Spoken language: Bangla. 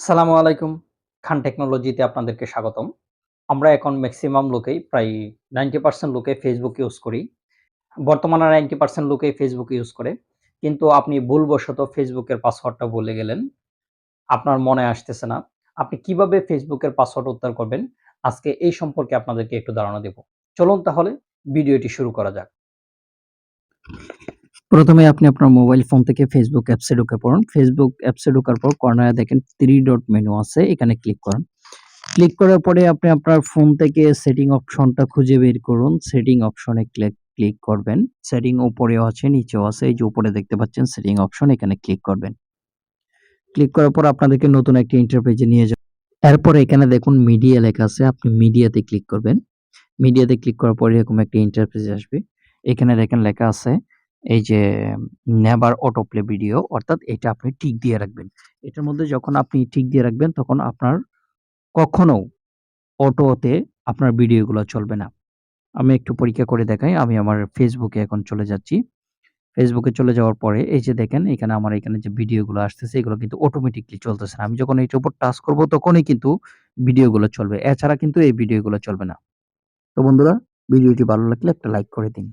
সালামু আলাইকুম। খান টেকনোলজিতে আপনাদেরকে স্বাগতম। আমরা এখন মেক্সিমাম লোকেই প্রায় 90% লোকে Facebook ইউজ করি। বর্তমানে 90% লোকেই Facebook ইউজ করে। কিন্তু আপনি ভুলবশত Facebook এর পাসওয়ার্ডটা ভুলে গেলেন। আপনার মনে আসতেছে না। আপনি কিভাবে Facebook এর পাসওয়ার্ড উদ্ধার করবেন? আজকে এই সম্পর্কে আপনাদেরকে একটু ধারণা দেব। চলুন তাহলে ভিডিওটি শুরু করা যাক। প্রথমে আপনি আপনার মোবাইল ফোন থেকে Facebook অ্যাপসে ঢুকে পড়ুন। Facebook অ্যাপসে ঢোকার পর কর্নারে দেখেন 3 ডট মেনু আছে, এখানে ক্লিক করুন। ক্লিক করার পরে আপনি আপনার ফোন থেকে সেটিং অপশনটা খুঁজে বের করুন। সেটিং অপশনে ক্লিক করবেন। সেটিং উপরেও আছে, নিচেও আছে। এই যে উপরে দেখতে পাচ্ছেন সেটিং অপশন, এখানে ক্লিক করবেন। ক্লিক করার পর আপনাদেরকে নতুন একটা ইন্টারপেজে নিয়ে যাবে। এরপর এখানে দেখুন মিডিয়া লেখা আছে, আপনি মিডিয়াতে ক্লিক করবেন। মিডিয়াতে ক্লিক করার পর এরকম একটা ইন্টারফেস আসবে। এখানে দেখেন লেখা আছে এই যে নেভার অটো প্লে ভিডিও, অর্থাৎ এটা আপনি টিক দিয়ে রাখবেন। এটার মধ্যে যখন আপনি টিক দিয়ে রাখবেন তখন আপনার কখনো অটোতে আপনার ভিডিওগুলো চলবে না। আমি একটু পরীক্ষা করে দেখাই। আমি আমার Facebook এ এখন চলে যাচ্ছি। Facebook এ চলে যাওয়ার পরে এই যে দেখেন এখানে আমার এখানে যে ভিডিওগুলো আসতেছে এগুলো কিন্তু অটোমেটিক্যালি চলতেছে না। আমি যখন এটার উপর টাচ করব তখনই কিন্তু ভিডিওগুলো চলবে। এছাড়া কিন্তু এই ভিডিওগুলো চলবে না। তো বন্ধুরা, ভিডিওটি ভালো লাগলে একটা লাইক করে দিন।